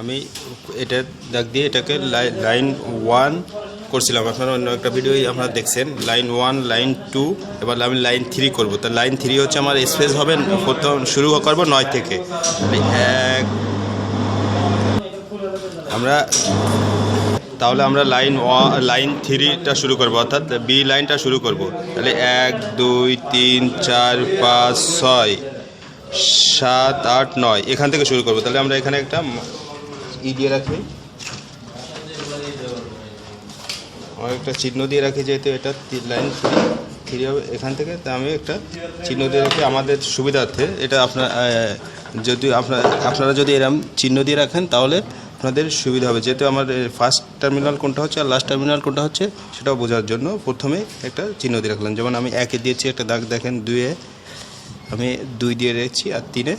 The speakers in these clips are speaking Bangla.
আমি এটা দাগ দিয়ে এটাকে লাইন 1 করছিলাম। আপনারা অন্য একটা ভিডিওই আপনারা দেখছেন। লাইন 1, লাইন 2, এবার আমি লাইন 3 করব। তো লাইন 3 হচ্ছে আমার স্পেস হবে, প্রথম শুরু করব 9 থেকে। তাহলে আমরা লাইন 3টা শুরু করব, অর্থাৎ বি লাইনটা শুরু করব। তাহলে 1 2 3 4 5 6 7 8 9 এখান থেকে শুরু করব। তাহলে আমরা এখানে একটা দিয়ে রাখি, আমার একটা চিহ্ন দিয়ে রাখি, যেহেতু এটা লাইন 3 হবে এখান থেকে। তা আমি একটা চিহ্ন দিয়ে রাখি আমাদের সুবিধার্থে। এটা আপনারা যদি এরকম চিহ্ন দিয়ে রাখেন তাহলে আপনাদের সুবিধা হবে, যেহেতু আমার ফার্স্ট টার্মিনাল কোনটা হচ্ছে আর লাস্ট টার্মিনাল কোনটা হচ্ছে সেটাও বোঝার জন্য প্রথমে একটা চিহ্ন দিয়ে রাখলাম। যেমন আমি 1-এ দিয়েছি একটা দাগ, দেখেন 2-এ আমি 2 দিয়ে রেখেছি, আর 3-এ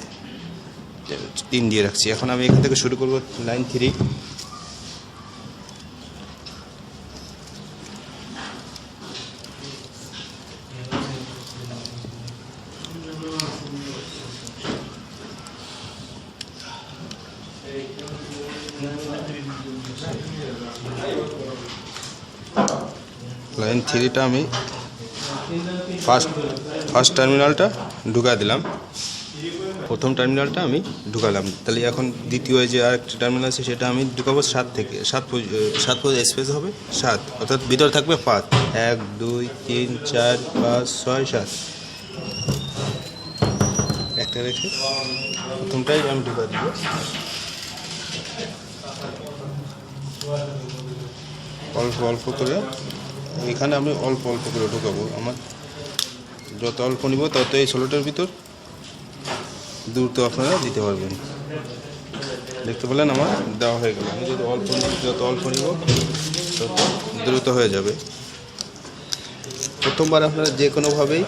3 দিয়ে রাখছি। এখন আমি এখান থেকে শুরু করব লাইন 3। লাইন 3টা আমি ফার্স্ট টার্মিনালটা ঢুকা দিলাম, প্রথম টার্মিনালটা আমি ঢুকালাম। তাহলে এখন দ্বিতীয় যে আরেকটা টার্মিনাল আছে সেটা আমি ঢুকাবো 7 থেকে। 7 স্পেস হবে 7, অর্থাৎ ভিতরে থাকবে 5। 1 2 3 4 5 6 7 একটা রেখে প্রথমটাই আমি ঢুকা দিব। অল্প অল্প করে এখানে আমি অল্প অল্প করে ঢুকাবো। আমার যত অল্প নিব তত এই ষোলোটার ভিতর দ্রুত আপনারা দিতে পারবেন। দেখতে পেলেন আমার দেওয়া হয়ে গেল। আমি যদি যত অল্প নিব তত দ্রুত হয়ে যাবে। প্রথমবার আপনারা যে কোনোভাবেই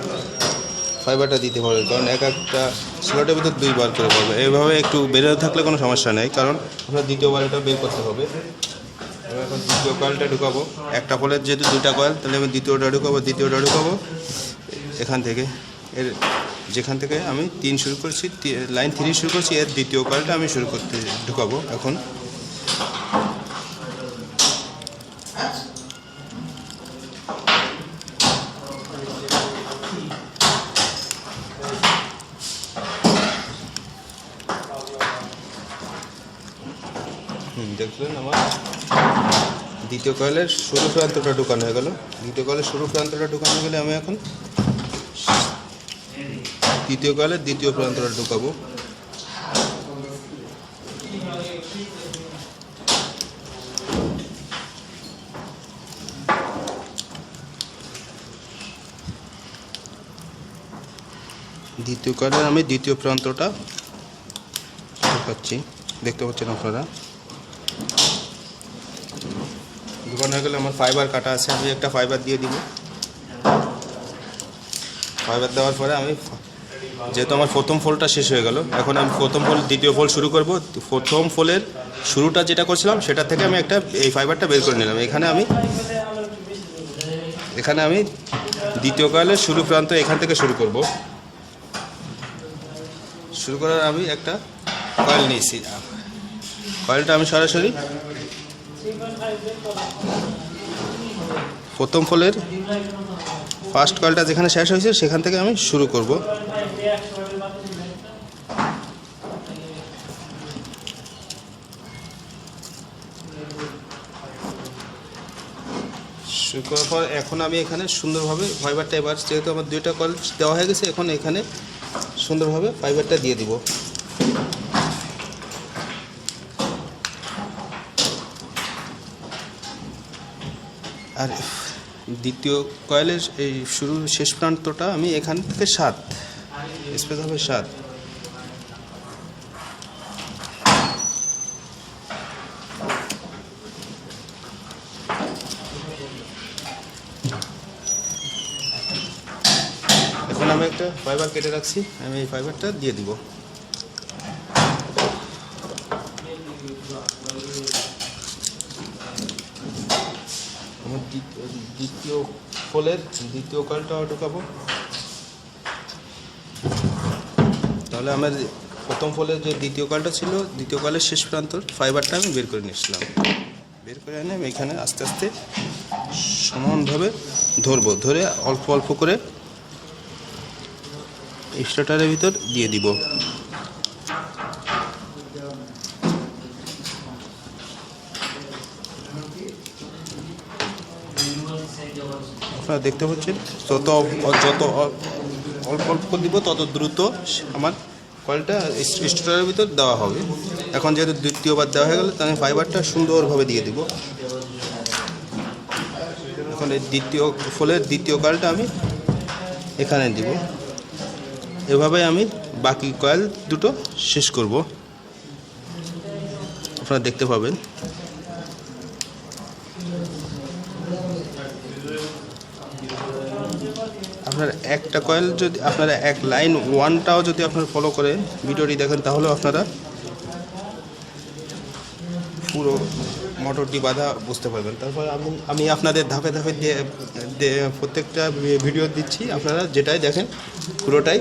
ফাইবারটা দিতে পারবেন, কারণ একটা ষোলোটার ভিতর 2 বার করে পারবেন। এইভাবে একটু বেরোতে থাকলে কোনো সমস্যা নেই, কারণ আপনার দ্বিতীয়বার এটা বের করতে হবে। আমি এখন দ্বিতীয় কয়েলটা ঢুকাবো। একটা কয়েলের যেহেতু 2টা কয়েল, তাহলে আমি দ্বিতীয়টা ঢুকাবো এখান থেকে। যেখান থেকে আমি 3 শুরু করছি, লাইন 3 শুরু করছি, এর দ্বিতীয় কয়েলটা আমি ঢুকাবো এখন। দেখলেন আমার দ্বিতীয় কয়েলের শুরু প্রান্তটা ঢুকানো হয়ে গেল। দ্বিতীয় কয়েলের শুরু প্রান্তটা ঢুকানো গেলে আমি এখন তৃতীয় কয়েলের দ্বিতীয় প্রান্তটা ঢুকাবো। দ্বিতীয় কয়েলের আমি দ্বিতীয় প্রান্তটা ঢুকাচ্ছি, দেখতে পাচ্ছেন আপনারা। ঢুকানো হয়ে গেলে আমার ফাইবার কাটা আছে, আমি একটা ফাইবার দিয়ে দিব। ফাইবার দেওয়ার পরে আমি, যেহেতু আমার প্রথম ফোল্ডটা শেষ হয়ে গেল, এখন আমি প্রথম ফোল্ড দ্বিতীয় ফোল্ড শুরু করব। প্রথম ফোল্ডের শুরুটা যেটা করছিলাম সেটা থেকে আমি এই ফাইবারটা বের করে নিলাম। এখানে আমি দ্বিতীয় কয়েলের শুরু প্রান্ত এখান থেকে শুরু করব। শুরু করার আমি একটা কয়েল নিয়েছি। কয়েলটা আমি সরাসরি প্রথম ফোল্ডের ফার্স্ট কয়েলটা যেখানে শেষ হয়েছে সেখান থেকে আমি শুরু করব। শুরু করার পর এখন আমি এখানে সুন্দরভাবে ফাইবারটা, এবার যেহেতু আমার 2টা কয়েল দেওয়া হয়ে গেছে, এখন এখানে সুন্দরভাবে ফাইবারটা দিয়ে দিব। আর দ্বিতীয় কয়েলের এই শুরুর শেষ প্রান্তটা আমি এখান থেকে 7 স্পেস হবে 7। এখন আমি একটা ফাইবার কেটে রাখছি, আমি এই ফাইবারটা দিয়ে দিব। আমার দ্বিতীয় ফোল্ডের দ্বিতীয় কয়েলটা ঢুকাবো। তাহলে আমার প্রথম ফলে যে দ্বিতীয় কয়েলটা ছিল, দ্বিতীয় কয়েলের শেষ প্রান্তর ফাইবারটা আমি বের করে নিয়েছিলাম। বের করে এনে আমি এখানে আস্তে আস্তে সমানভাবে ধরবো, ধরে অল্প অল্প করে স্টার্টারের ভিতর দিয়ে দিব। আপনারা দেখতে পাচ্ছেন যত অল্প অল্প করে দিব তত দ্রুত আমার কয়েলটা স্টার্টারের ভিতর দেওয়া হবে। এখন যেহেতু দ্বিতীয়বার দেওয়া হয়ে গেল, তাহলে ফাইবারটা সুন্দরভাবে দিয়ে দিব। এখন এই দ্বিতীয় কয়েলটা আমি এখানে দিব। এভাবে আমি বাকি কয়েল দুটো শেষ করব, আপনারা দেখতে পাবেন। আপনার একটা কয়েল যদি আপনারা এক লাইন ওয়ানটাও যদি আপনারা ফলো করে ভিডিওটি দেখেন, তাহলে আপনারা পুরো মোটরটি বাঁধা বুঝতে পারবেন। তারপর আমি আপনাদের ধাপে ধাপে প্রত্যেকটা ভিডিও দিচ্ছি, আপনারা যেটাই দেখেন পুরোটাই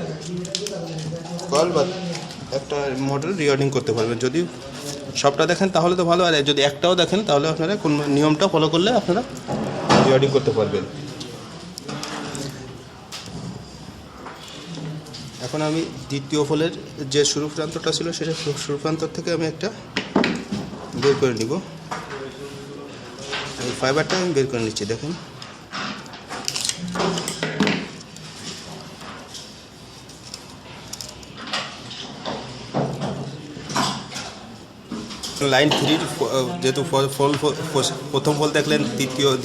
কয়েল বা একটা মোটর রিওয়ার্ডিং করতে পারবেন। যদি সবটা দেখেন তাহলে তো ভালো, আর যদি একটাও দেখেন তাহলে আপনারা কোন নিয়মটা ফলো করলে আপনারা রিওয়ার্ডিং করতে পারবেন। এখন আমি দ্বিতীয় ফলের যে শুরু প্রান্তটা ছিল, সেটা শুরু প্রান্তর থেকে আমি একটা বের করে নিব। এই ফাইবারটা আমি বের করে নিচ্ছি, দেখুন। লাইন 3 যেহেতু প্রথম ফল দেখলেন,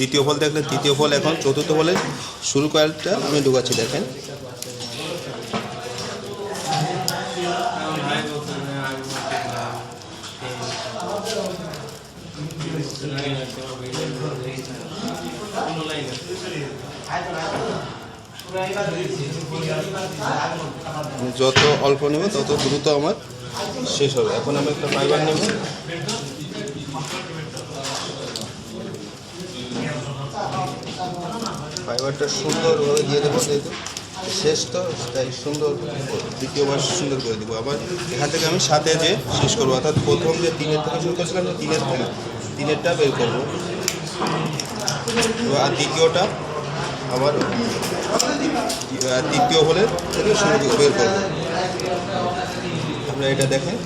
দ্বিতীয় ফল দেখলেন, তৃতীয় ফল, এখন চতুর্থ ফলের শুরু কয়েলটা আমি ঢুকাচ্ছি, দেখেন। যত অল্প নেব তত দ্রুত আমার শেষ হবে। এখন আমি একটা ফাইবার নেব, ফাইবারটা সুন্দরভাবে দিয়ে দেবো, যেহেতু শেষ তো তাই সুন্দর দ্বিতীয়বার সুন্দর করে দেবো। আবার এখান থেকে আমি সাথে যে শেষ করবো, অর্থাৎ প্রথম যে 3 থেকে শুরু করেছিলাম, যে 3-এরটা বের করবো, আর দ্বিতীয়টা আবার তৃতীয় হলের থেকে শুরু বের করবো। আপনারা এটা দেখেন।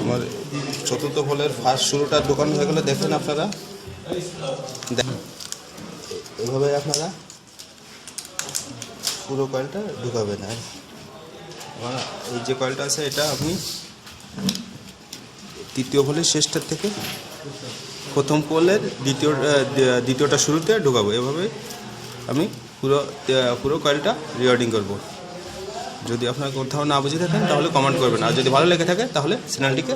আমার চতুর্থ ফলের ফার্স্ট শুরুটা দোকান হয়ে গেলে দেখেন আপনারা, এভাবে আপনারা পুরো কয়েলটা ঢুকাবেন। আর এই যে কয়েলটা আছে, এটা আপনি তৃতীয় ফলের শেষটার থেকে প্রথম ফলের দ্বিতীয়টা শুরুতে ঢুকাবো। এভাবে আমি পুরো কয়েলটা রিওয়ার্ডিং করব। যদি আপনার কোথাও না বুঝে থাকেন তাহলে কমেন্ট করবেন, আর যদি ভালো লেগে থাকে তাহলে চ্যানেলটিকে